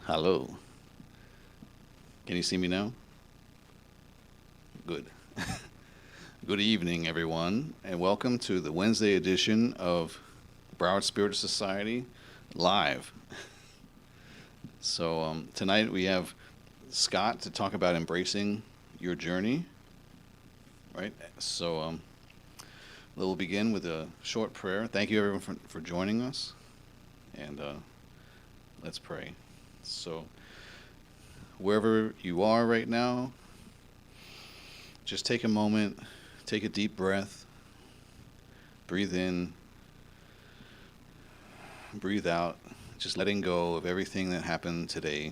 Hello. Can you see me now? Good. Good evening, everyone, and welcome to the Wednesday edition of Broward Spirit Society Live. So tonight we have Scott to talk about embracing your journey, right? So we'll begin with a short prayer. Thank you, everyone, for joining us, and let's pray. So, wherever you are right now, just take a moment, take a deep breath, breathe in, breathe out, just letting go of everything that happened today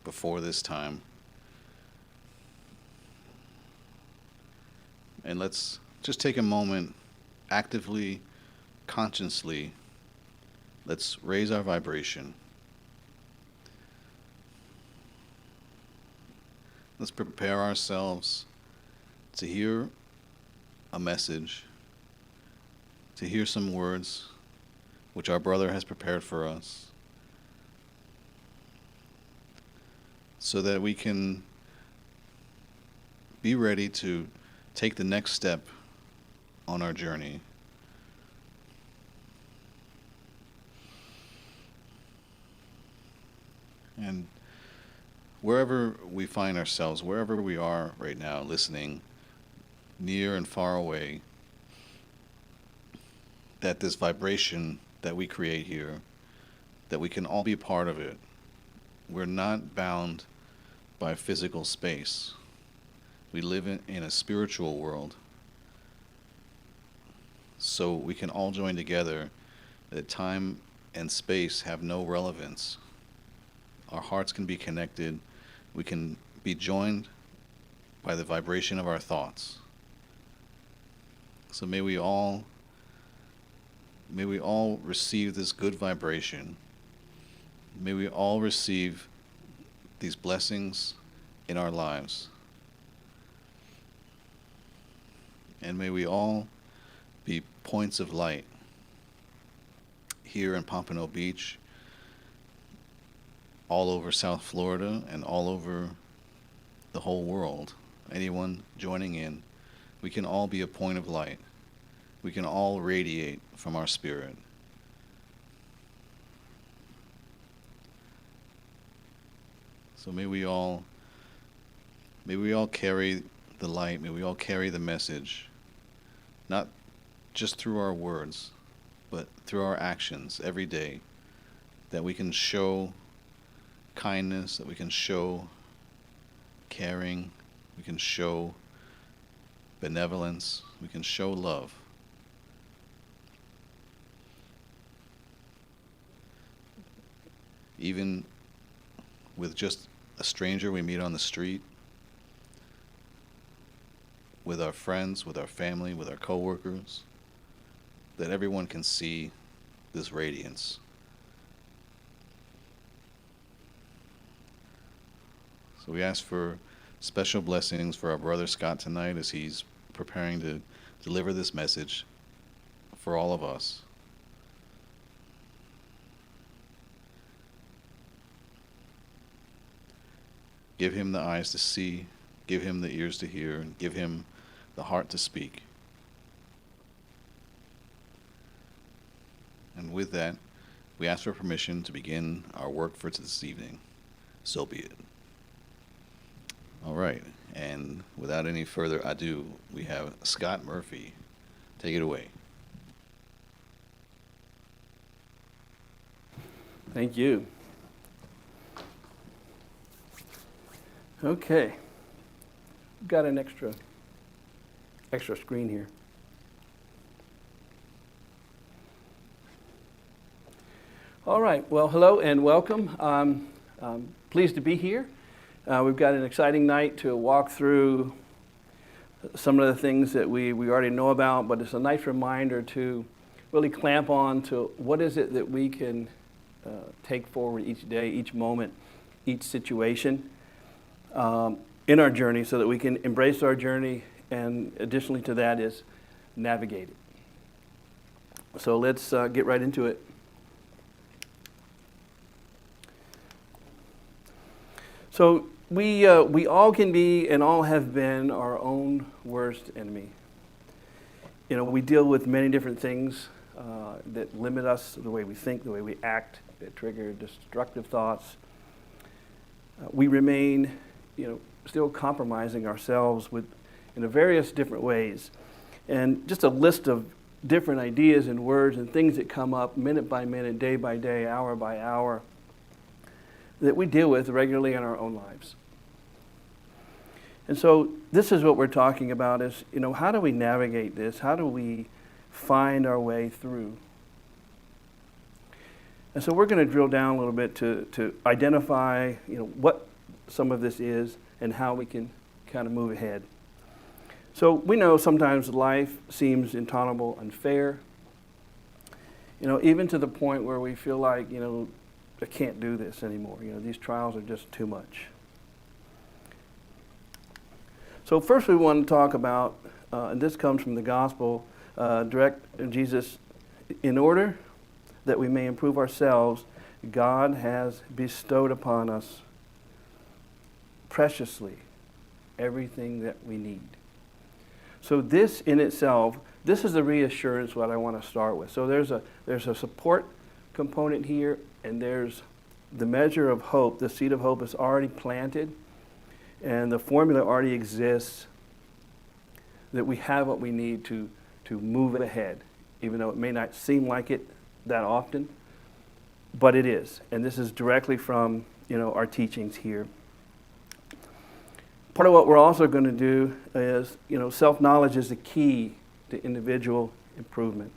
before this time. And let's just take a moment, actively, consciously, let's raise our vibration. Let's prepare ourselves to hear a message, to hear some words which our brother has prepared for us, so that we can be ready to take the next step on our journey. And wherever we find ourselves, wherever we are right now, listening, near and far away, that this vibration that we create here, that we can all be a part of it. We're not bound by physical space. We live in a spiritual world. So we can all join together, that time and space have no relevance. Our hearts can be connected. We can be joined by the vibration of our thoughts. So may we all receive this good vibration. May we all receive these blessings in our lives. And may we all be points of light here in Pompano Beach, all over South Florida, and all over the whole world. Anyone joining in, we can all be a point of light. We can all radiate from our spirit. So may we all carry the light, may we all carry the message, not just through our words, but through our actions every day, that we can show kindness, that we can show caring, we can show benevolence, we can show love. Even with just a stranger we meet on the street, with our friends, with our family, with our coworkers, that everyone can see this radiance. So we ask for special blessings for our brother Scott tonight as he's preparing to deliver this message for all of us. Give him the eyes to see, give him the ears to hear, and give him the heart to speak. And with that, we ask for permission to begin our work for this evening. So be it. All right, and without any further ado, we have Scott Murphy. Take it away. Thank you. Okay. We've got an extra screen here. All right. Well, hello and welcome. I'm pleased to be here. We've got an exciting night to walk through some of the things that we already know about, but it's a nice reminder to really clamp on to what is it that we can take forward each day, each moment, each situation in our journey, so that we can embrace our journey, and additionally to that is navigate it. So let's get right into it. So we all can be and all have been our own worst enemy. You know, we deal with many different things that limit us, the way we think, the way we act, that trigger destructive thoughts. We remain, still compromising ourselves in various different ways. And just a list of different ideas and words and things that come up minute by minute, day by day, hour by hour, that we deal with regularly in our own lives. And so this is what we're talking about is, how do we navigate this? How do we find our way through? And so we're going to drill down a little bit to identify, what some of this is and how we can kind of move ahead. So we know sometimes life seems intolerable, unfair, even to the point where we feel like, I can't do this anymore. These trials are just too much. So first we want to talk about, and this comes from the gospel, direct Jesus, in order that we may improve ourselves, God has bestowed upon us preciously everything that we need. So this in itself, this is the reassurance what I want to start with. So there's a support component here, and there's the measure of hope. The seed of hope is already planted, and the formula already exists that we have what we need to move ahead, even though it may not seem like it that often, but it is. And this is directly from our teachings here. Part of what we're also going to do is, self-knowledge is the key to individual improvement,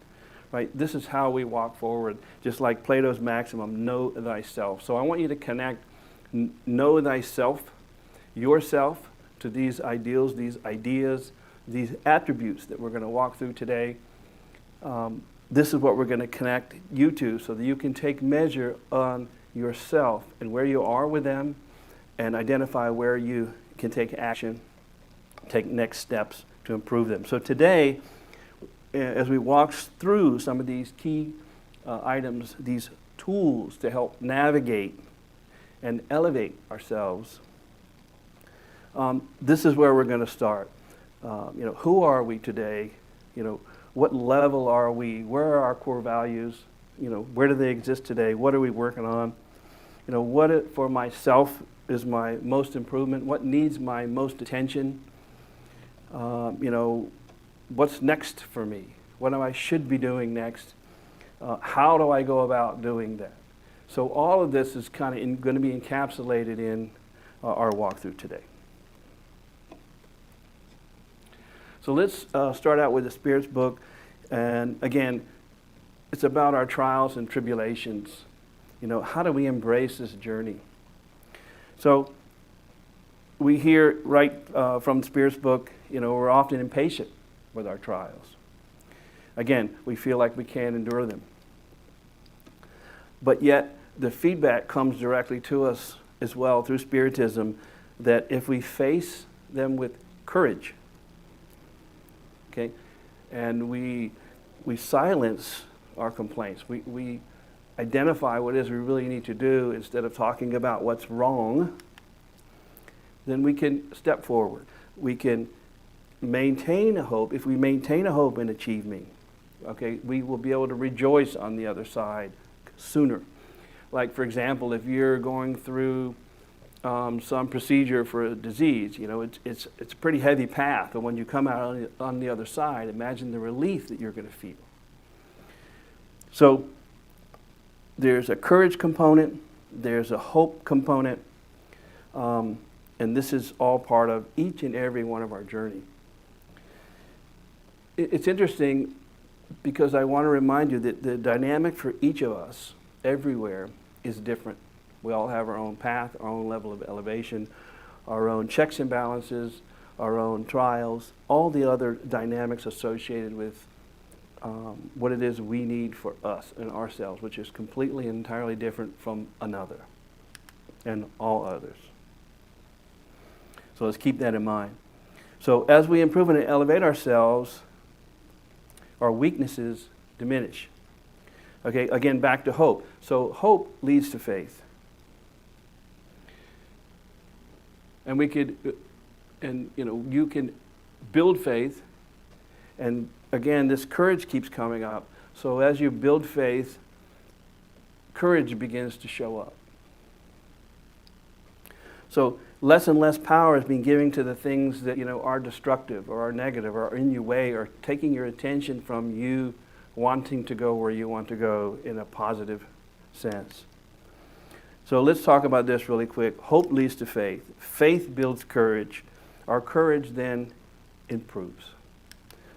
right? This is how we walk forward, just like Plato's maximum, know thyself. So I want you to connect know thyself, yourself, to these ideals, these ideas, these attributes that we're going to walk through today. This is what we're going to connect you to so that you can take measure on yourself and where you are with them and identify where you can take action, take next steps to improve them. So today, as we walk through some of these key items, these tools to help navigate and elevate ourselves, this is where we're going to start. Who are we today? What level are we? Where are our core values? Where do they exist today? What are we working on? What for myself is my most improvement? What needs my most attention? What's next for me? What I should be doing next? How do I go about doing that? So all of this is kind of going to be encapsulated in our walkthrough today. So let's start out with the Spirit's book. And again, it's about our trials and tribulations. How do we embrace this journey? So we hear right from the Spirit's book, we're often impatient with our trials. Again, we feel like we can't endure them. But yet, the feedback comes directly to us as well through Spiritism that if we face them with courage, okay, and we silence our complaints, we identify what it is we really need to do instead of talking about what's wrong, then we can step forward. We can maintain a hope. If we maintain a hope in achieving, okay, we will be able to rejoice on the other side sooner. Like, for example, if you're going through some procedure for a disease, it's a pretty heavy path, and when you come out on the other side, imagine the relief that you're going to feel. So there's a courage component, there's a hope component, and this is all part of each and every one of our journey. It's interesting because I want to remind you that the dynamic for each of us everywhere is different. We all have our own path, our own level of elevation, our own checks and balances, our own trials, all the other dynamics associated with what it is we need for us and ourselves, which is completely and entirely different from another and all others. So let's keep that in mind. So as we improve and elevate ourselves, our weaknesses diminish. Okay, again, back to hope. So hope leads to faith. And we could, you can build faith. And again, this courage keeps coming up. So as you build faith, courage begins to show up. So less and less power is being given to the things that are destructive or are negative or are in your way or taking your attention from you wanting to go where you want to go in a positive sense. So let's talk about this really quick. Hope leads to faith. Faith builds courage. Our courage then improves.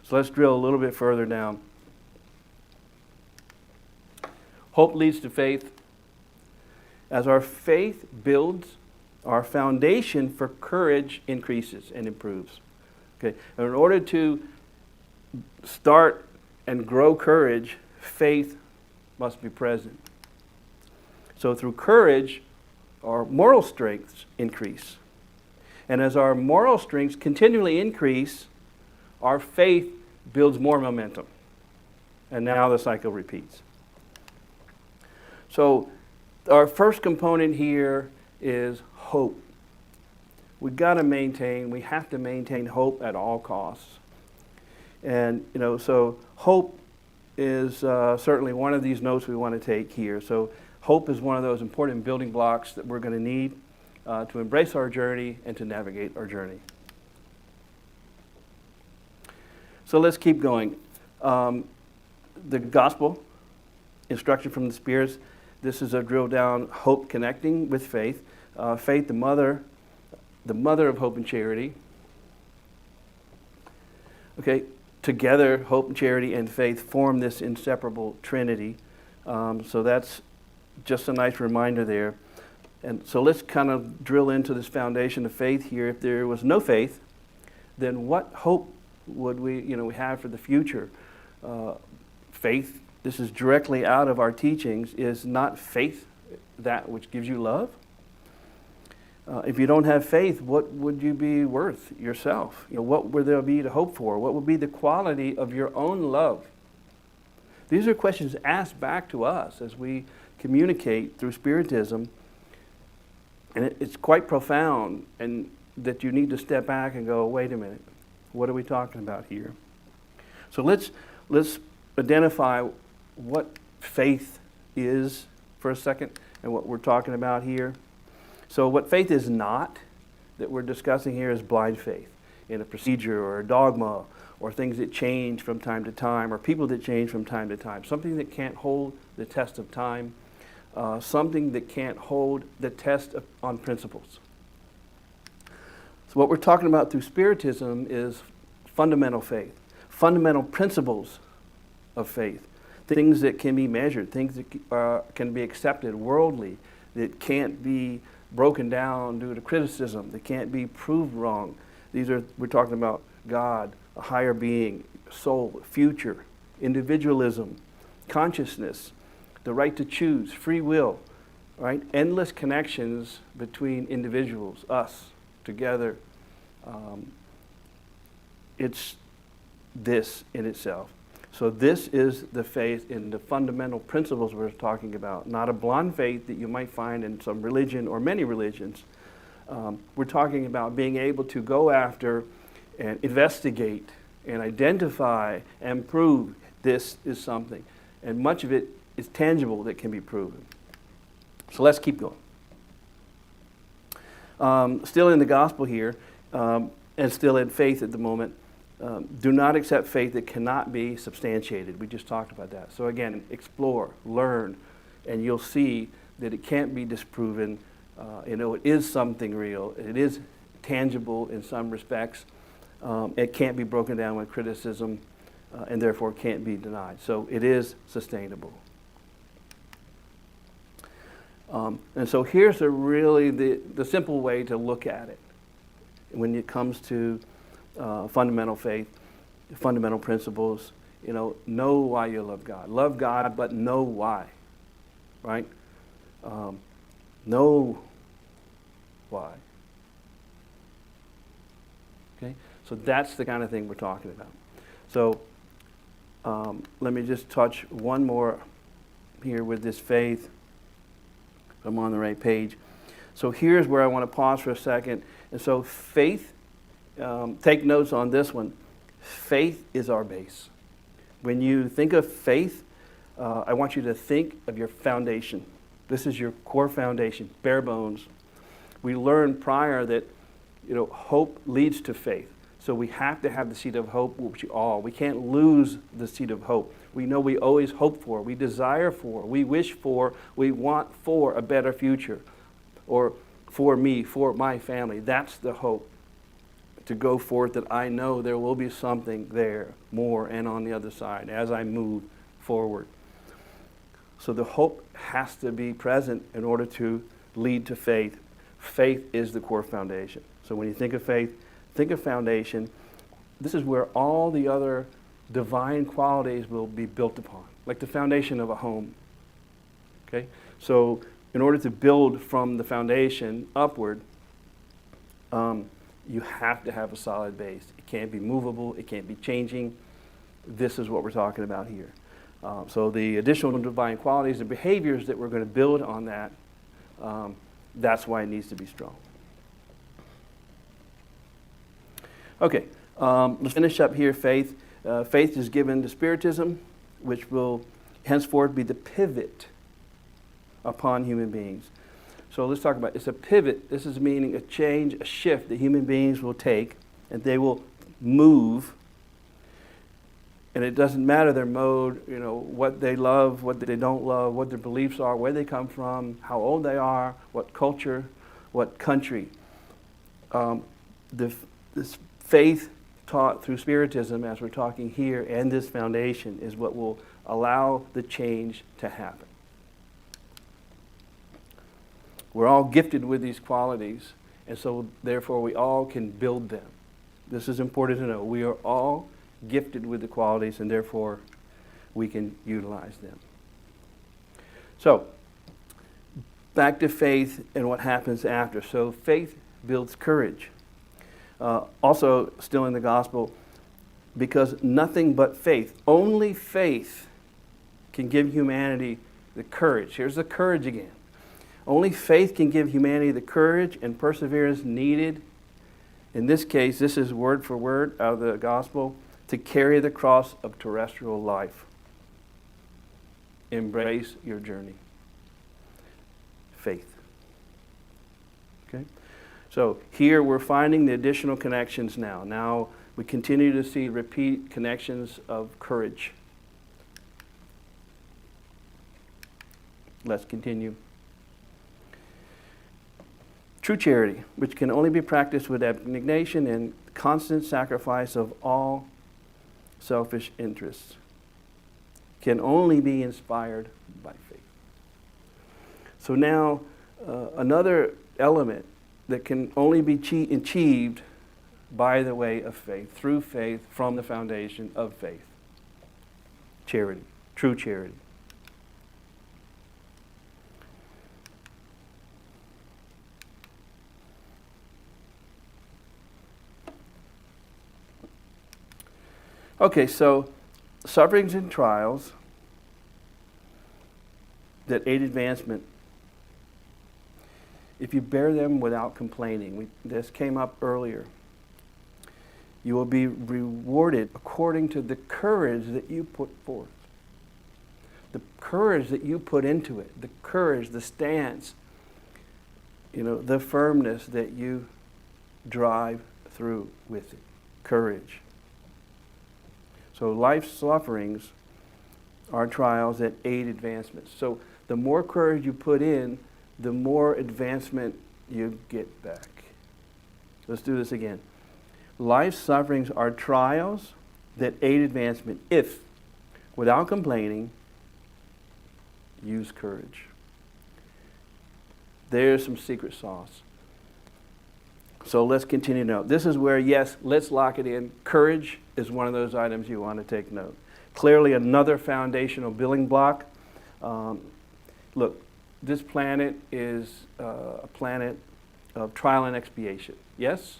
So let's drill a little bit further down. Hope leads to faith. As our faith builds, our foundation for courage increases and improves. Okay. And in order to start and grow courage, faith must be present. So through courage, our moral strengths increase. And as our moral strengths continually increase, our faith builds more momentum. And now the cycle repeats. So our first component here is hope. We have to maintain hope at all costs. And, so hope is certainly one of these notes we want to take here. So hope is one of those important building blocks that we're going to need to embrace our journey and to navigate our journey. So let's keep going. The gospel, instruction from the spirits, this is a drill down, hope connecting with faith. Faith, the mother of hope and charity. Okay, together, hope and charity and faith form this inseparable trinity. So that's just a nice reminder there. And so let's kind of drill into this foundation of faith here. If there was no faith, then what hope would we have for the future? Faith, this is directly out of our teachings, is not faith that which gives you love? If you don't have faith, what would you be worth yourself? What would there be to hope for? What would be the quality of your own love? These are questions asked back to us as we communicate through Spiritism. And it's quite profound, and that you need to step back and go, wait a minute, what are we talking about here? So let's identify what faith is for a second and what we're talking about here. So what faith is not that we're discussing here is blind faith in a procedure or a dogma or things that change from time to time or people that change from time to time. Something that can't hold the test of time. Something that can't hold the test on principles. So what we're talking about through Spiritism is fundamental faith, fundamental principles of faith, things that can be measured, things that can be accepted worldly, that can't be broken down due to criticism, that can't be proved wrong. We're talking about God, a higher being, soul, future, individualism, consciousness, the right to choose, free will, right? Endless connections between individuals, us, together. It's this in itself. So this is the faith in the fundamental principles we're talking about, not a blind faith that you might find in some religion or many religions. We're talking about being able to go after and investigate and identify and prove this is something. And much of it is tangible that can be proven. So let's keep going. Still in the gospel here, and still in faith at the moment, do not accept faith that cannot be substantiated. We just talked about that. So again, explore, learn, and you'll see that it can't be disproven. It is something real. It is tangible in some respects. It can't be broken down with criticism, and therefore can't be denied. So it is sustainable. And so here's the simple way to look at it when it comes to fundamental faith, fundamental principles. Know why you love God. Love God, but know why, right? Know why. Okay, so that's the kind of thing we're talking about. So let me just touch one more here with this faith. I'm on the right page. So here's where I want to pause for a second. And so faith, take notes on this one. Faith is our base. When you think of faith, I want you to think of your foundation. This is your core foundation, bare bones. We learned prior that hope leads to faith. So we have to have the seed of hope, we can't lose the seed of hope. We know we always hope for, we desire for, we wish for, we want for a better future. Or for me, for my family. That's the hope. To go forth that I know there will be something there, more and on the other side as I move forward. So the hope has to be present in order to lead to faith. Faith is the core foundation. So when you think of faith, think of foundation. This is where all the other divine qualities will be built upon, like the foundation of a home. Okay? So in order to build from the foundation upward, you have to have a solid base. It can't be movable. It can't be changing. This is what we're talking about here. So the additional divine qualities and behaviors that we're going to build on that, that's why it needs to be strong. Okay, let's finish up here, faith. Faith is given to Spiritism, which will henceforth be the pivot upon human beings. So let's talk about, it's a pivot. This is meaning a change, a shift that human beings will take, and they will move. And it doesn't matter their mode, what they love, what they don't love, what their beliefs are, where they come from, how old they are, what culture, what country. This faith taught through Spiritism, as we're talking here, and this foundation is what will allow the change to happen. We're all gifted with these qualities, and so therefore we all can build them. This is important to know. We are all gifted with the qualities, and therefore we can utilize them. So, back to faith and what happens after. So faith builds courage. Also, still in the gospel, because nothing but faith, only faith can give humanity the courage. Here's the courage again. Only faith can give humanity the courage and perseverance needed. In this case, this is word for word out of the gospel, to carry the cross of terrestrial life. Embrace your journey. Faith. Okay? So here we're finding the additional connections now. Now we continue to see repeat connections of courage. Let's continue. True charity, which can only be practiced with abnegation and constant sacrifice of all selfish interests, can only be inspired by faith. So now, another element that can only be achieved by the way of faith, through faith, from the foundation of faith. Charity, true charity. Okay, so sufferings and trials that aid advancement, if you bear them without complaining, this came up earlier, you will be rewarded according to the courage that you put forth. The courage that you put into it, the courage, the stance, the firmness that you drive through with it. Courage. So life's sufferings are trials that aid advancement. So the more courage you put in, the more advancement you get back. Let's do this again. Life's sufferings are trials that aid advancement if, without complaining, use courage. There's some secret sauce. So let's continue to note. This is where, yes, let's lock it in. Courage is one of those items you want to take note. Clearly another foundational building block. Look, this planet is a planet of trial and expiation. Yes?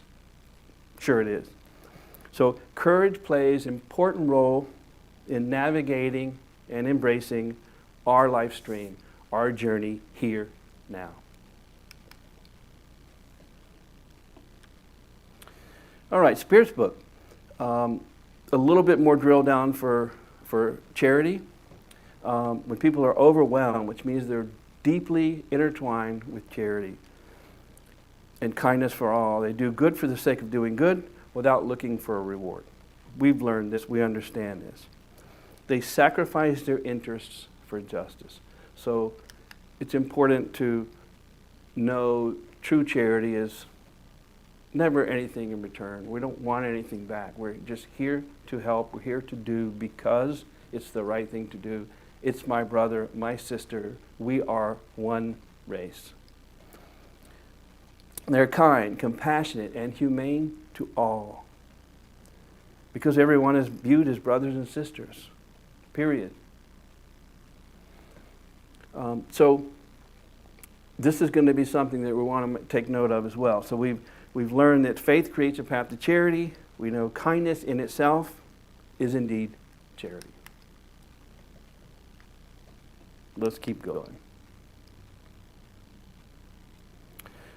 Sure it is. So courage plays an important role in navigating and embracing our life stream, our journey here now. All right, Spirits book. A little bit more drill down for charity. When people are overwhelmed, which means they're deeply intertwined with charity and kindness for all, they do good for the sake of doing good without looking for a reward. We've learned this, we understand this. They sacrifice their interests for justice. So it's important to know true charity is never anything in return. We don't want anything back. We're just here to help. We're here to do because it's the right thing to do. It's my brother, my sister. We are one race. They're kind, compassionate, and humane to all. Because everyone is viewed as brothers and sisters. Period. So this is going to be something that we want to take note of as well. So we've learned that faith creates a path to charity. We know kindness in itself is indeed charity. Let's keep going.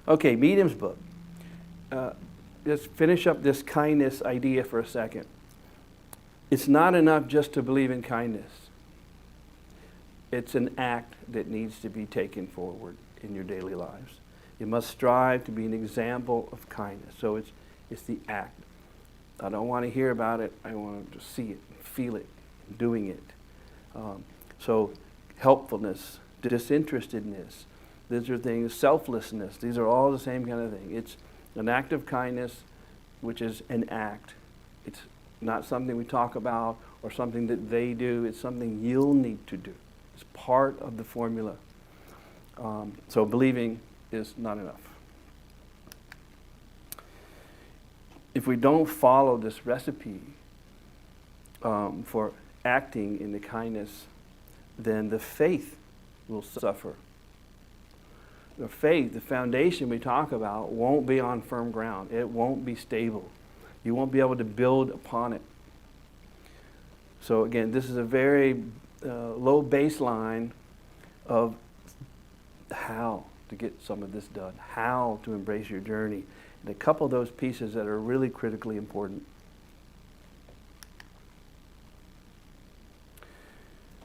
Okay, Medium's book. Let's finish up this kindness idea for a second. It's not enough just to believe in kindness. It's an act that needs to be taken forward in your daily lives. You must strive to be an example of kindness. So it's the act. I don't want to hear about it. I want to see it, feel it, doing it. So helpfulness, disinterestedness, these are things, selflessness, these are all the same kind of thing. It's an act of kindness, which is an act. It's not something we talk about or something that they do. It's something you'll need to do. It's part of the formula. So believing is not enough. If we don't follow this recipe for acting in the kindness, then the faith will suffer. The faith, the foundation we talk about, won't be on firm ground. It won't be stable. You won't be able to build upon it. So again, this is a very low baseline of how to get some of this done, how to embrace your journey, and a couple of those pieces that are really critically important.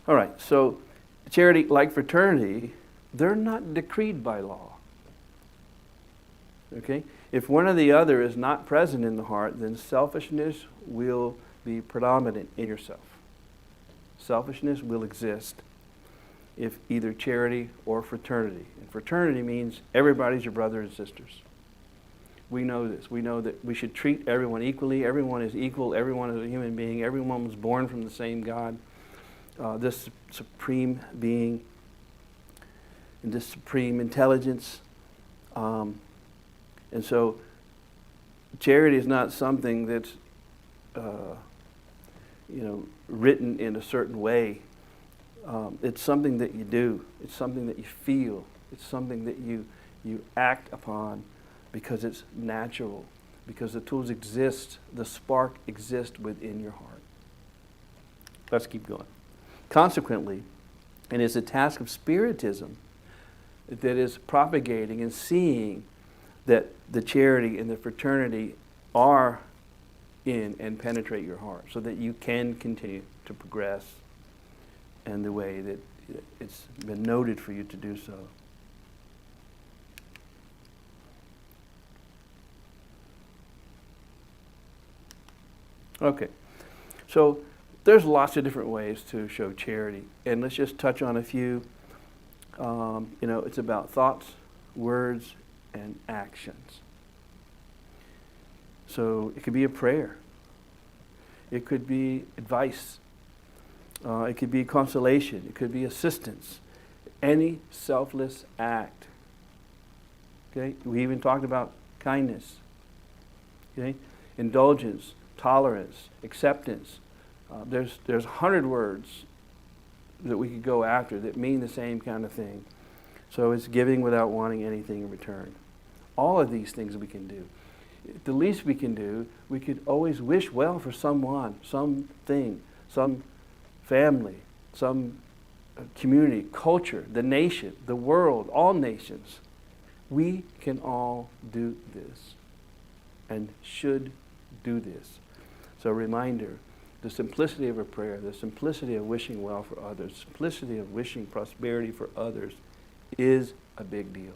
All right, so charity, like fraternity, they're not decreed by law. Okay? If one or the other is not present in the heart, then selfishness will be predominant in yourself. Selfishness will exist if either charity or fraternity. And fraternity means everybody's your brother and sisters. We know this. We know that we should treat everyone equally. Everyone is equal. Everyone is a human being. Everyone was born from the same God. This supreme being and this supreme intelligence. And so charity is not something that's written in a certain way. It's something that you do. It's something that you feel. It's something that you act upon because it's natural, because the tools exist, the spark exists within your heart. Let's keep going. Consequently, it is a task of Spiritism that is propagating and seeing that the charity and the fraternity are in and penetrate your heart so that you can continue to progress in the way that it's been noted for you to do so. Okay, so there's lots of different ways to show charity, and let's just touch on a few. It's about thoughts, words, and actions. So it could be a prayer. It could be advice. It could be consolation. It could be assistance. Any selfless act. Okay? We even talked about kindness. Okay? Indulgence, tolerance, acceptance. There's 100 words that we could go after that mean the same kind of thing. So it's giving without wanting anything in return. All of these things we can do. The least we can do, we could always wish well for someone, something, some family, some community, culture, the nation, the world, all nations. We can all do this and should do this. So a reminder, the simplicity of a prayer, the simplicity of wishing well for others, simplicity of wishing prosperity for others is a big deal.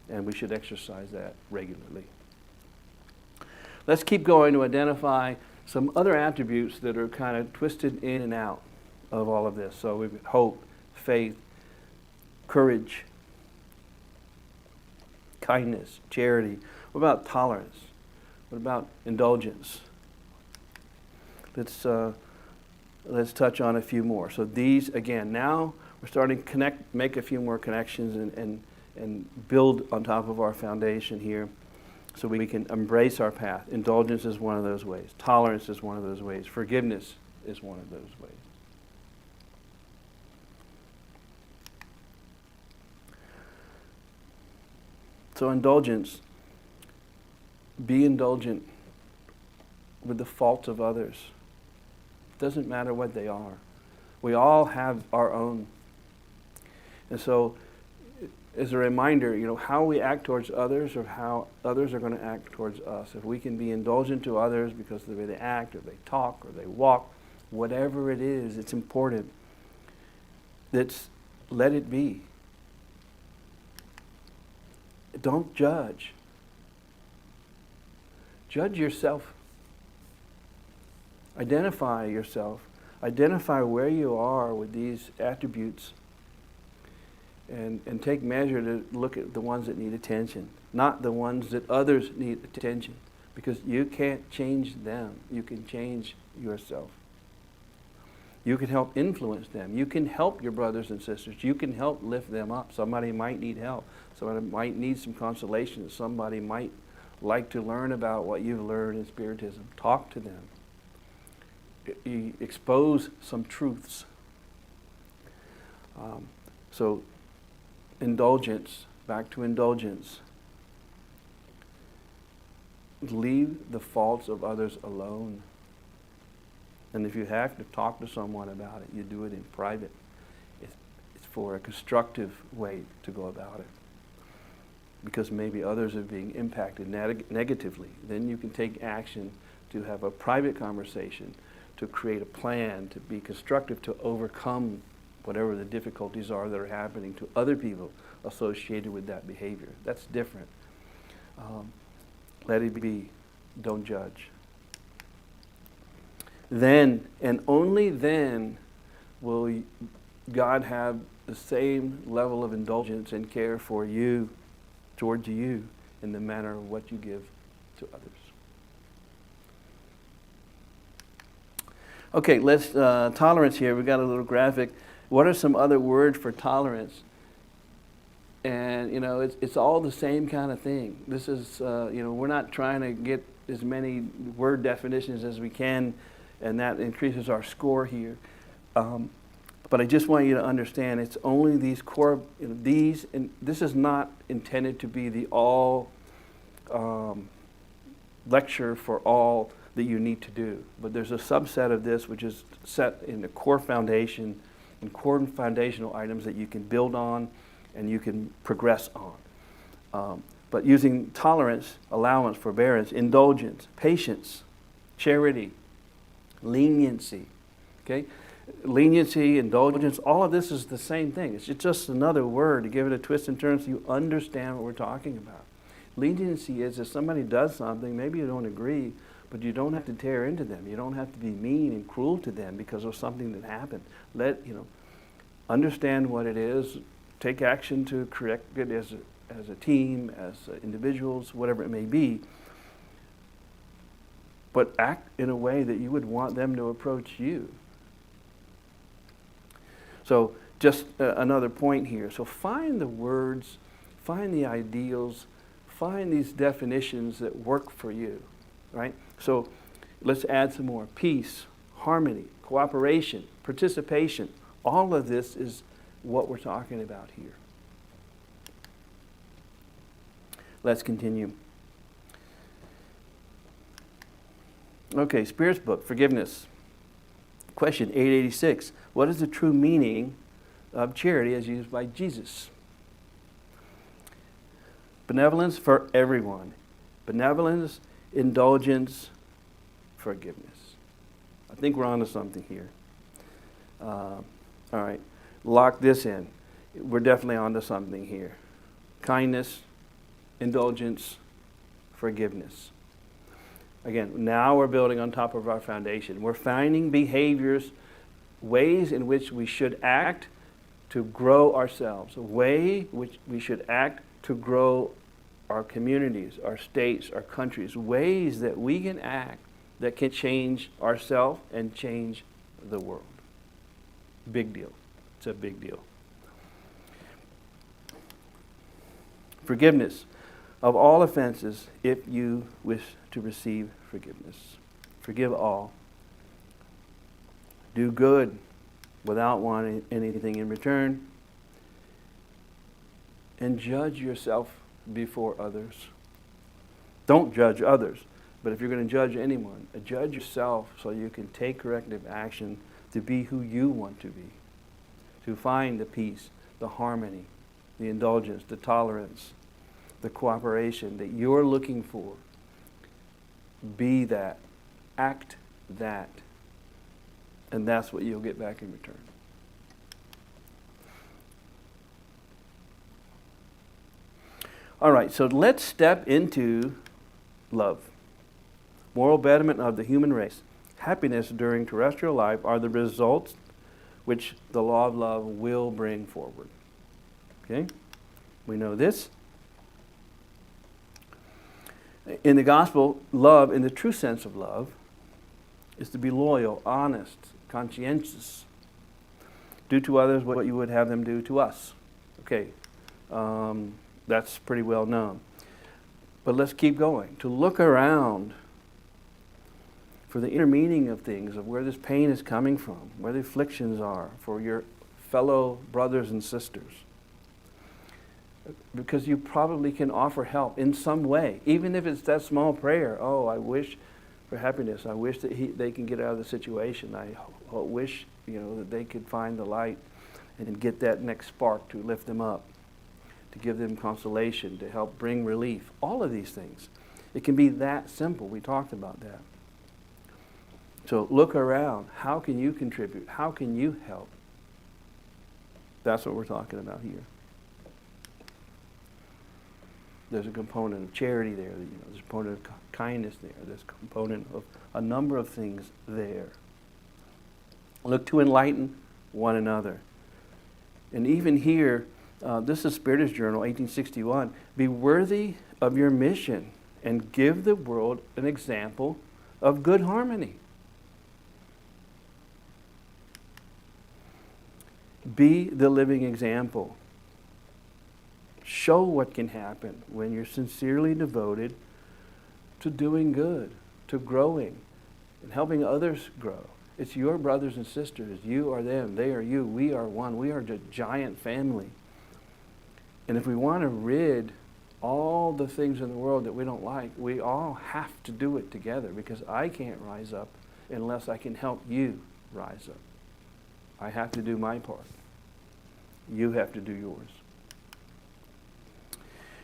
And we should exercise that regularly. Let's keep going to identify some other attributes that are kind of twisted in and out of all of this. So we've got hope, faith, courage, kindness, charity. What about tolerance? What about indulgence? Let's touch on a few more. So these, again, now we're starting to make a few more connections and build on top of our foundation here so we can embrace our path. Indulgence is one of those ways. Tolerance is one of those ways. Forgiveness is one of those ways. So indulgence, be indulgent with the faults of others. It doesn't matter what they are. We all have our own. And so, as a reminder, how we act towards others or how others are going to act towards us. If we can be indulgent to others because of the way they act or they talk or they walk, whatever it is, it's important. Let it be. Don't judge. Judge yourself. Identify yourself. Identify where you are with these attributes and take measure to look at the ones that need attention, not the ones that others need attention, because you can't change them. You can change yourself. You can help influence them. You can help your brothers and sisters. You can help lift them up. Somebody might need help. Somebody might need some consolation. Somebody might like to learn about what you've learned in Spiritism. Talk to them. Expose some truths. So indulgence, back to indulgence. Leave the faults of others alone. And if you have to talk to someone about it, you do it in private. It's for a constructive way to go about it. Because maybe others are being impacted negatively. Then you can take action to have a private conversation, to create a plan, to be constructive, to overcome whatever the difficulties are that are happening to other people associated with that behavior. That's different. Let it be. Don't judge. Then, and only then, will God have the same level of indulgence and care for you, towards you, in the manner of what you give to others. Okay, let's, tolerance here. We've got a little graphic. What are some other words for tolerance? And, it's all the same kind of thing. This is, we're not trying to get as many word definitions as we can, and that increases our score here. But I just want you to understand it's only these core, these, and this is not intended to be the all lecture for all that you need to do. But there's a subset of this which is set in the core foundation and core foundational items that you can build on and you can progress on. But using tolerance, allowance, forbearance, indulgence, patience, charity, leniency, okay? Leniency, indulgence, all of this is the same thing. It's just another word to give it a twist and turn so you understand what we're talking about. Leniency is if somebody does something, maybe you don't agree, but you don't have to tear into them. You don't have to be mean and cruel to them because of something that happened. Understand what it is, take action to correct it as a team, as individuals, whatever it may be, but act in a way that you would want them to approach you. So just another point here. So find the words, find the ideals, find these definitions that work for you, right? So let's add some more. Peace, harmony, cooperation, participation. All of this is what we're talking about here. Let's continue. Okay, Spirit's book, forgiveness. Question 886. What is the true meaning of charity as used by Jesus? Benevolence for everyone. Benevolence, indulgence, forgiveness. I think we're onto something here. All right, lock this in. We're definitely onto something here. Kindness, indulgence, forgiveness. Again, now we're building on top of our foundation. We're finding behaviors, ways in which we should act to grow ourselves, a way which we should act to grow our communities, our states, our countries, ways that we can act that can change ourselves and change the world. Big deal. It's a big deal. Forgiveness of all offenses if you wish to receive forgiveness. Forgive all. Do good without wanting anything in return. And judge yourself before others. Don't judge others, but if you're going to judge anyone, judge yourself so you can take corrective action to be who you want to be, to find the peace, the harmony, the indulgence, the tolerance, the cooperation that you're looking for. Be that, act that, and that's what you'll get back in return. All right, so let's step into love. Moral betterment of the human race. Happiness during terrestrial life are the results which the law of love will bring forward. Okay? We know this. In the gospel, love, in the true sense of love, is to be loyal, honest, conscientious. Do to others what you would have them do to us. Okay. That's pretty well known. But let's keep going. To look around for the inner meaning of things, of where this pain is coming from, where the afflictions are for your fellow brothers and sisters. Because you probably can offer help in some way, even if it's that small prayer. Oh, I wish for happiness. I wish that they can get out of the situation. I wish, that they could find the light and get that next spark to lift them up, to give them consolation, to help bring relief. All of these things. It can be that simple. We talked about that. So look around. How can you contribute? How can you help? That's what we're talking about here. There's a component of charity there. There's a component of kindness there. There's a component of a number of things there. Look to enlighten one another. And even here, this is Spiritist Journal, 1861. Be worthy of your mission and give the world an example of good harmony. Be the living example. Show what can happen when you're sincerely devoted to doing good, to growing, and helping others grow. It's your brothers and sisters. You are them. They are you. We are one. We are a giant family. And if we want to rid all the things in the world that we don't like, we all have to do it together, because I can't rise up unless I can help you rise up. I have to do my part. You have to do yours.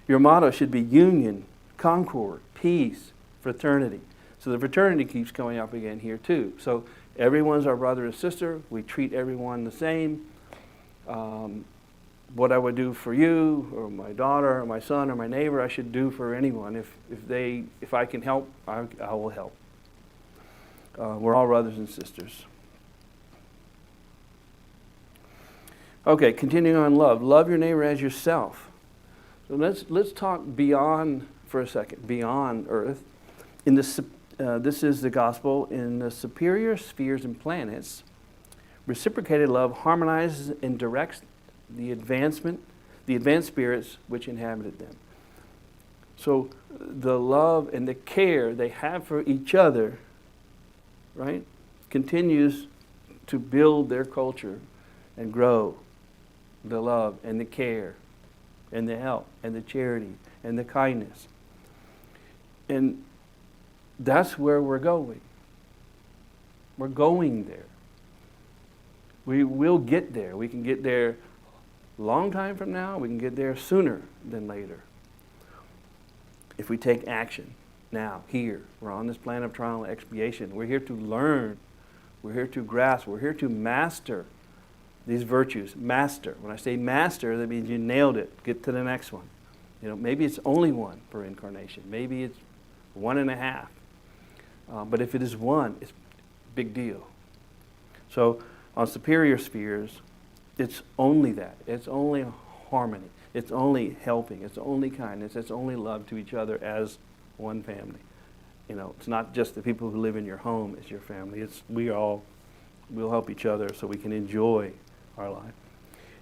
Your motto should be union, concord, peace, fraternity. So the fraternity keeps coming up again here too. So everyone's our brother and sister. We treat everyone the same. What I would do for you, or my daughter, or my son, or my neighbor, I should do for anyone. If I can help, I will help. We're all brothers and sisters. Okay, continuing on love. Love your neighbor as yourself. So let's talk beyond for a second, beyond earth. This is the gospel. In the superior spheres and planets, reciprocated love harmonizes and directs the advanced spirits which inhabited them. So the love and the care they have for each other, right, continues to build their culture and grow the love and the care and the help and the charity and the kindness. And that's where we're going. We're going there. We will get there. We can get there a long time from now. We can get there sooner than later if we take action. now, here. We're on this plan of trial and expiation. We're here to learn. We're here to grasp. We're here to master these virtues. Master. When I say master, that means you nailed it. Get to the next one. You know, maybe it's only one per incarnation. Maybe it's 1.5. But if it is one, it's a big deal. So on superior spheres, it's only that. It's only harmony. It's only helping. It's only kindness. It's only love to each other as one family. You know, it's not just the people who live in your home as your family. It's we'll help each other so we can enjoy our life.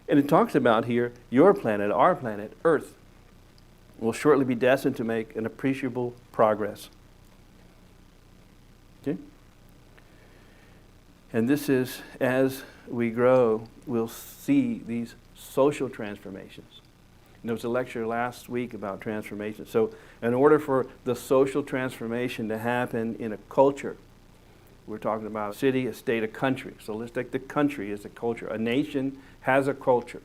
And it talks about here, your planet, our planet, Earth, will shortly be destined to make an appreciable progress. Okay? And this is, as we grow, we'll see these social transformations. And there was a lecture last week about transformation. So in order for the social transformation to happen in a culture, we're talking about a city, a state, a country. So let's take the country as a culture. A nation has a culture.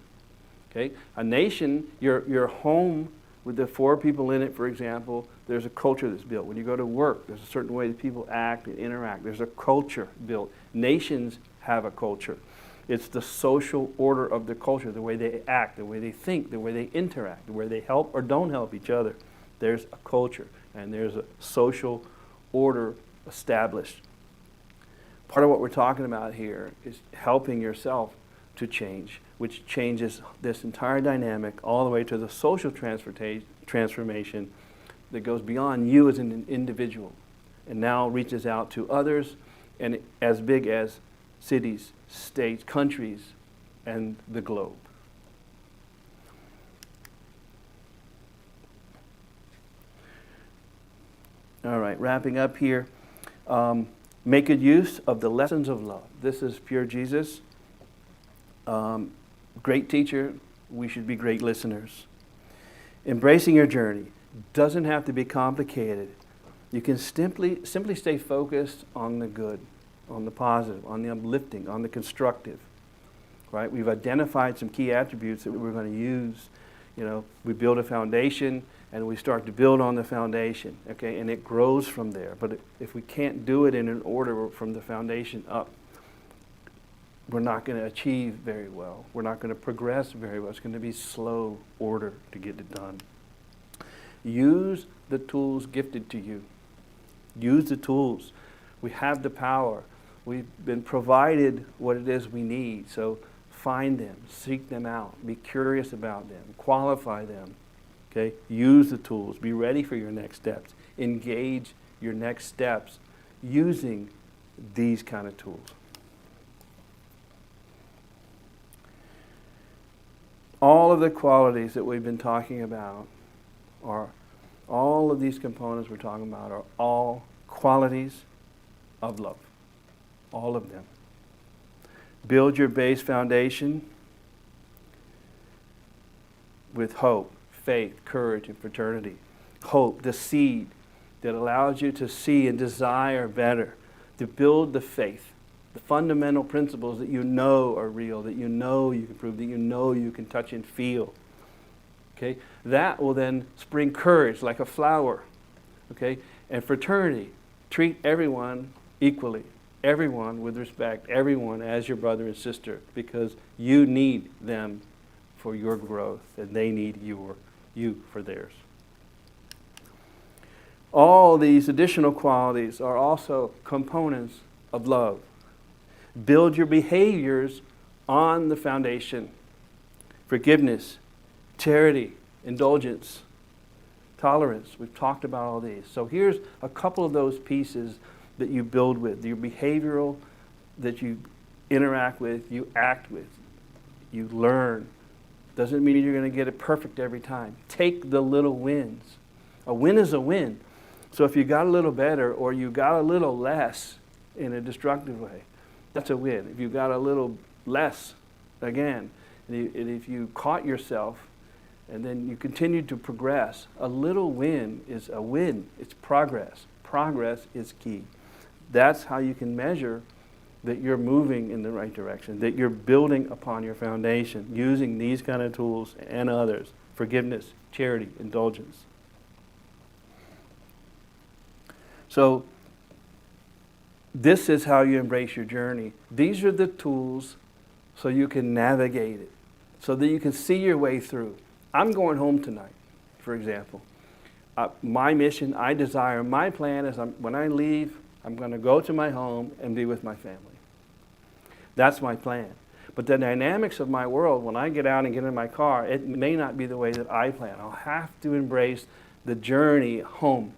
Okay? A nation, your home with the 4 people in it, for example, there's a culture that's built. When you go to work, there's a certain way that people act and interact. There's a culture built. Nations have a culture. It's the social order of the culture, the way they act, the way they think, the way they interact, the way they help or don't help each other. There's a culture, and there's a social order established. Part of what we're talking about here is helping yourself to change, which changes this entire dynamic all the way to the social transformation that goes beyond you as an individual and now reaches out to others, and as big as cities, states, countries, and the globe. All right, wrapping up here. Make good use of the lessons of love. This is pure Jesus. Great teacher. We should be great listeners. Embracing your journey doesn't have to be complicated. You can simply stay focused on the good, on the positive, on the uplifting, on the constructive. Right? We've identified some key attributes that we're going to use. You know, we build a foundation and we start to build on the foundation, okay? And it grows from there. But if we can't do it in an order from the foundation up, we're not going to achieve very well. We're not going to progress very well. It's going to be slow order to get it done. Use the tools gifted to you. Use the tools. We have the power. We've been provided what it is we need. So find them, seek them out, be curious about them, qualify them. Okay? Use the tools. Be ready for your next steps. Engage your next steps using these kind of tools. All of the qualities that we've been talking about are, all of these components we're talking about are all qualities of love. All of them. Build your base foundation with hope, faith, courage, and fraternity. Hope, the seed that allows you to see and desire better, to build the faith, the fundamental principles that you know are real, that you know you can prove, that you know you can touch and feel. Okay? That will then spring courage like a flower. Okay? And fraternity, treat everyone equally, everyone with respect, everyone as your brother and sister, because you need them for your growth and they need you for theirs. All these additional qualities are also components of love. Build your behaviors on the foundation. Forgiveness, charity, indulgence, tolerance. We've talked about all these. So here's a couple of those pieces that you build with. Your behavioral, that you interact with, you act with, you learn. Doesn't mean you're going to get it perfect every time. Take the little wins. A win is a win. So if you got a little better or you got a little less in a destructive way, that's a win. If you got a little less, again, and if you caught yourself and then you continue to progress, a little win is a win. It's progress. Progress is key. That's how you can measure that you're moving in the right direction, that you're building upon your foundation, using these kind of tools and others. Forgiveness, charity, indulgence. So this is how you embrace your journey. These are the tools so you can navigate it, so that you can see your way through. I'm going home tonight, for example. My mission, I desire, my plan is when I leave, I'm going to go to my home and be with my family. That's my plan. But the dynamics of my world, when I get out and get in my car, it may not be the way that I plan. I'll have to embrace the journey home.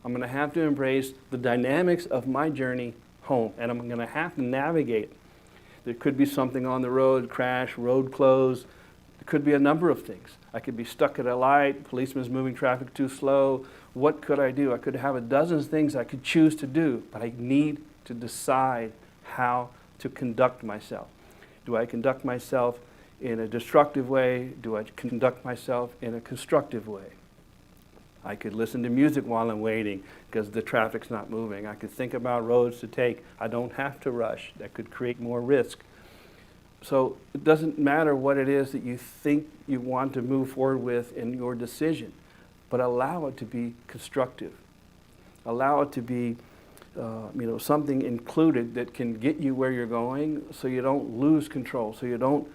I'm going to have to embrace the dynamics of my journey home, and I'm going to have to navigate. There could be something on the road, crash, road closed. There could be a number of things. I could be stuck at a light, policeman's moving traffic too slow. What could I do? I could have a dozen things I could choose to do, but I need to decide how to conduct myself. Do I conduct myself in a destructive way? Do I conduct myself in a constructive way? I could listen to music while I'm waiting because the traffic's not moving. I could think about roads to take. I don't have to rush. That could create more risk. So it doesn't matter what it is that you think you want to move forward with in your decision, but allow it to be constructive. Allow it to be something included that can get you where you're going so you don't lose control, so you don't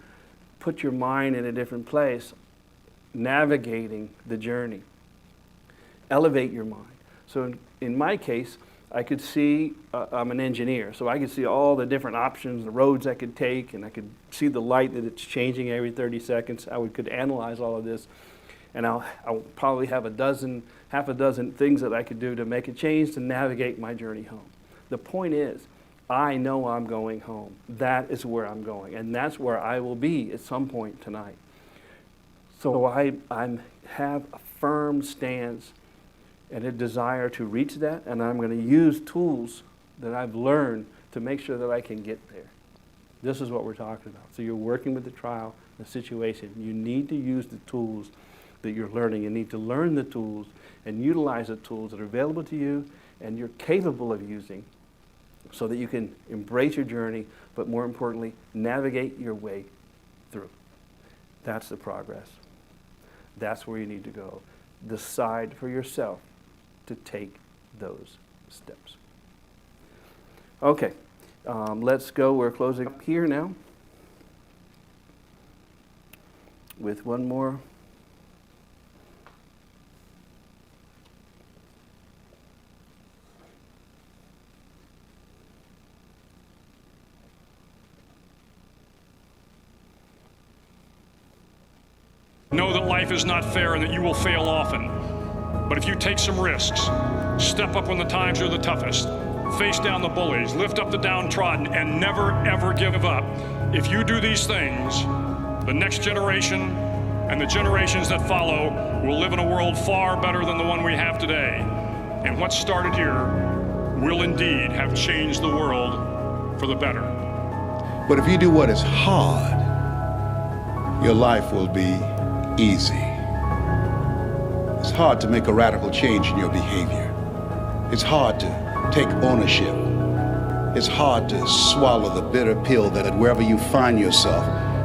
put your mind in a different place, navigating the journey. Elevate your mind. So in my case, I could see, I'm an engineer, so I could see all the different options, the roads I could take, and I could see the light that it's changing every 30 seconds. I could analyze all of this, and I'll probably have half a dozen things that I could do to make a change to navigate my journey home. The point is, I know I'm going home. That is where I'm going, and that's where I will be at some point tonight. So I have a firm stance and a desire to reach that, and I'm going to use tools that I've learned to make sure that I can get there. This is what we're talking about. So you're working with the trial, the situation. You need to use the tools that you're learning. You need to learn the tools and utilize the tools that are available to you and you're capable of using so that you can embrace your journey, but more importantly, navigate your way through. That's the progress. That's where you need to go. Decide for yourself to take those steps. Okay, let's go. We're closing up here now with one more. Know that life is not fair and that you will fail often. But if you take some risks, step up when the times are the toughest, face down the bullies, lift up the downtrodden, and never, ever give up. If you do these things, the next generation and the generations that follow will live in a world far better than the one we have today. And what started here will indeed have changed the world for the better. But if you do what is hard, your life will be easy. It's hard to make a radical change in your behavior. It's hard to take ownership. It's hard to swallow the bitter pill that wherever you find yourself,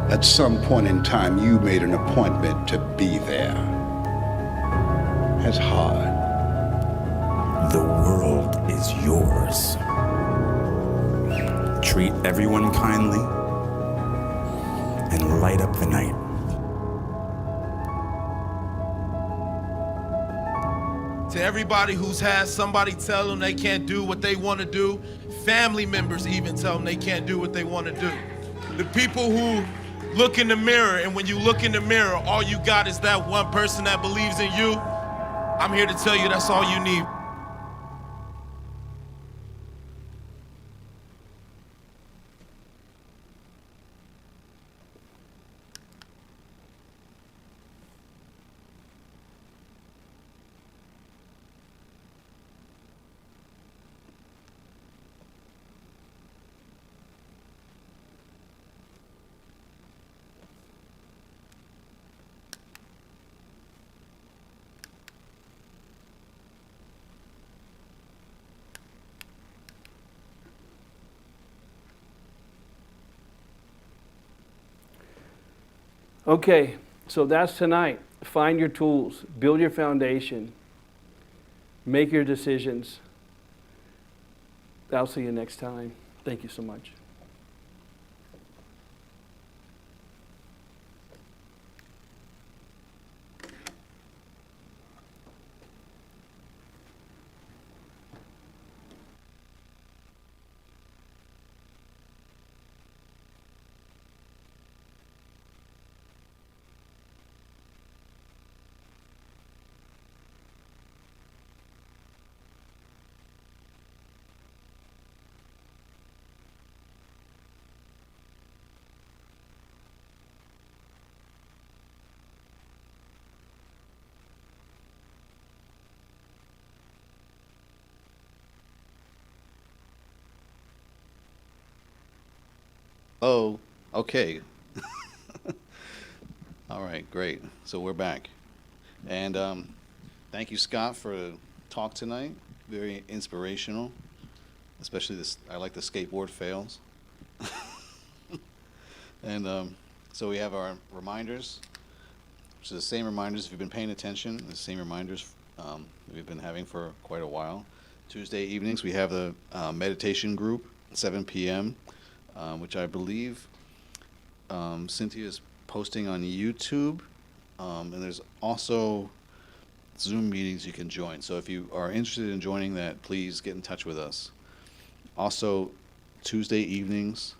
at some point in time, you made an appointment to be there. It's hard. The world is yours. Treat everyone kindly and light up the night. To everybody who's had somebody tell them they can't do what they want to do, family members even tell them they can't do what they want to do. The people who look in the mirror, and when you look in the mirror, all you got is that one person that believes in you, I'm here to tell you that's all you need. Okay, so that's tonight. Find your tools, build your foundation, make your decisions, I'll see you next time. Thank you so much. Oh, okay. All right, great. So we're back. And thank you, Scott, for the talk tonight. Very inspirational, especially this. I like the skateboard fails. And so we have our reminders, which is the same reminders. If you've been paying attention, the same reminders we've been having for quite a while. Tuesday evenings, we have the meditation group, 7 p.m., which I believe Cynthia is posting on YouTube. And there's also Zoom meetings you can join. So if you are interested in joining that, please get in touch with us. Also, Tuesday evenings,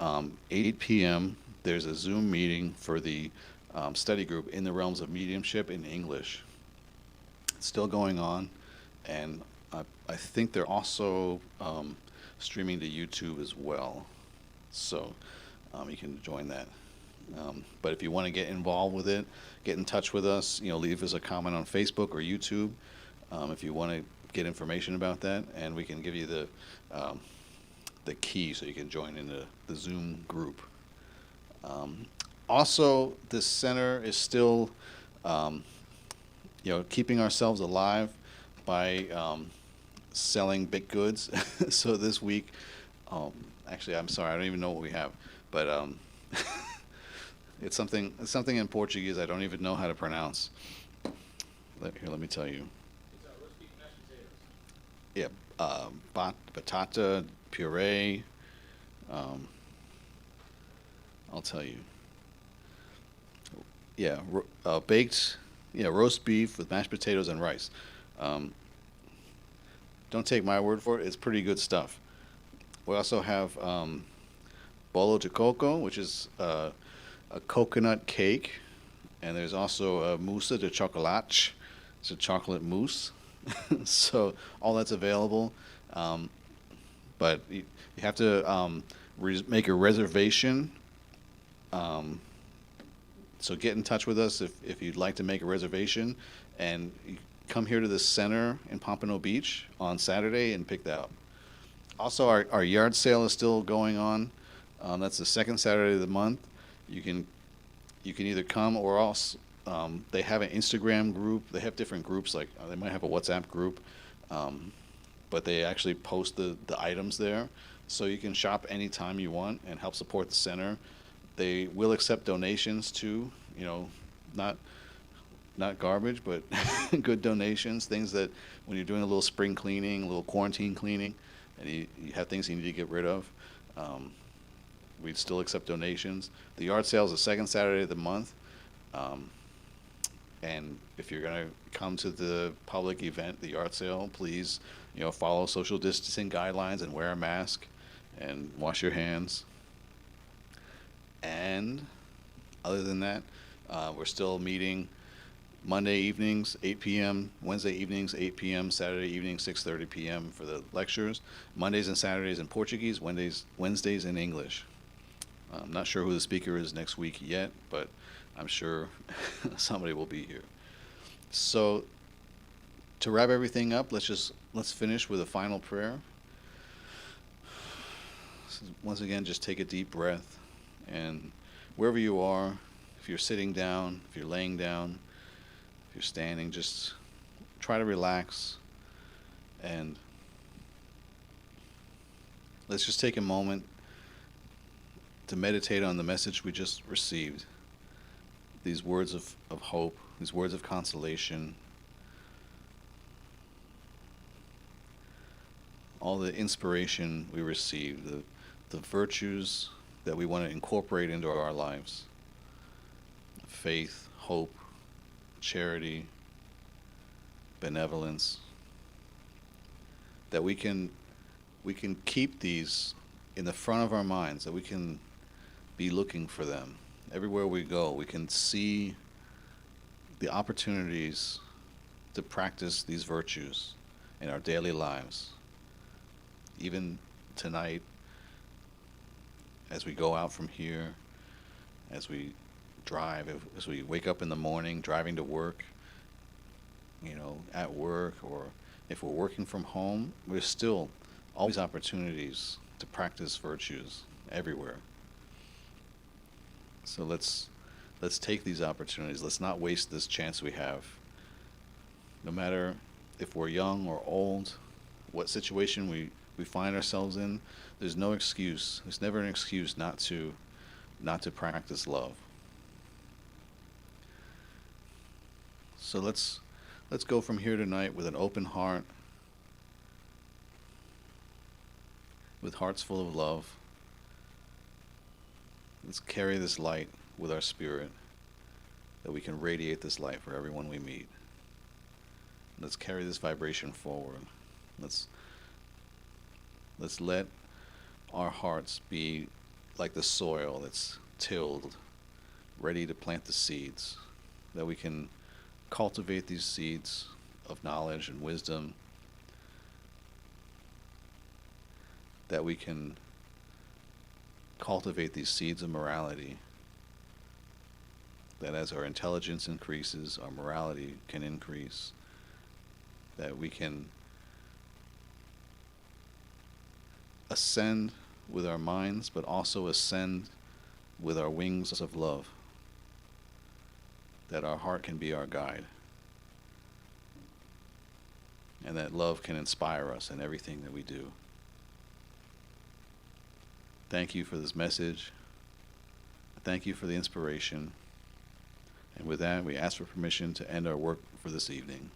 8 p.m., there's a Zoom meeting for the study group in the realms of mediumship in English. It's still going on, and I think they're also streaming to YouTube as well. So you can join that. But if you want to get involved with it, get in touch with us. Leave us a comment on Facebook or YouTube if you want to get information about that, and we can give you the key so you can join in the Zoom group. Also, this center is still, keeping ourselves alive by selling baked goods. So this week, actually, I'm sorry, I don't even know what we have, but it's something in Portuguese I don't even know how to pronounce. Let me tell you. Yeah, batata puree. I'll tell you. Yeah, baked. Yeah, roast beef with mashed potatoes and rice. Don't take my word for it. It's pretty good stuff. We also have bolo de coco, which is a coconut cake, and there's also a mousse de chocolate. It's a chocolate mousse. So all that's available, but you have to make a reservation. So get in touch with us if you'd like to make a reservation, and you come here to the center in Pompano Beach on Saturday and pick that up. Also, our yard sale is still going on. That's the second Saturday of the month. You can either come or else they have an Instagram group. They have different groups, like they might have a WhatsApp group, but they actually post the items there, so you can shop anytime you want and help support the center. They will accept donations too, not garbage, but good donations, things that when you're doing a little spring cleaning, a little quarantine cleaning, and you have things you need to get rid of, we'd still accept donations. The yard sale is the second Saturday of the month. And if you're going to come to the public event, the yard sale, please, follow social distancing guidelines and wear a mask and wash your hands. And other than that, we're still meeting Monday evenings, 8 p.m., Wednesday evenings, 8 p.m., Saturday evenings, 6:30 p.m. for the lectures. Mondays and Saturdays in Portuguese, Wednesdays in English. I'm not sure who the speaker is next week yet, but I'm sure somebody will be here. So to wrap everything up, let's finish with a final prayer. So once again, just take a deep breath, and wherever you are, if you're sitting down, if you're laying down, if you're standing, just try to relax, and let's just take a moment to meditate on the message we just received. These words of hope, these words of consolation. all the inspiration we receive, the virtues that we want to incorporate into our lives. Faith, hope, charity, benevolence. That we can keep these in the front of our minds, that we can be looking for them. Everywhere we go, we can see the opportunities to practice these virtues in our daily lives. Even tonight, as we go out from here, as we drive, as we wake up in the morning, driving to work, at work, or if we're working from home, there's still always opportunities to practice virtues everywhere. So let's take these opportunities. Let's not waste this chance we have. No matter if we're young or old, what situation we find ourselves in, there's no excuse. There's never an excuse not to practice love. So let's go from here tonight with an open heart, with hearts full of love. Let's carry this light with our spirit, that we can radiate this light for everyone we meet. Let's carry this vibration forward. Let's let our hearts be like the soil that's tilled, ready to plant the seeds, that we can cultivate these seeds of knowledge and wisdom, that we can cultivate these seeds of morality, that as our intelligence increases, our morality can increase, that we can ascend with our minds, but also ascend with our wings of love, that our heart can be our guide, and that love can inspire us in everything that we do. Thank you for this message. Thank you for the inspiration. And with that, we ask for permission to end our work for this evening.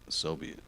So be it.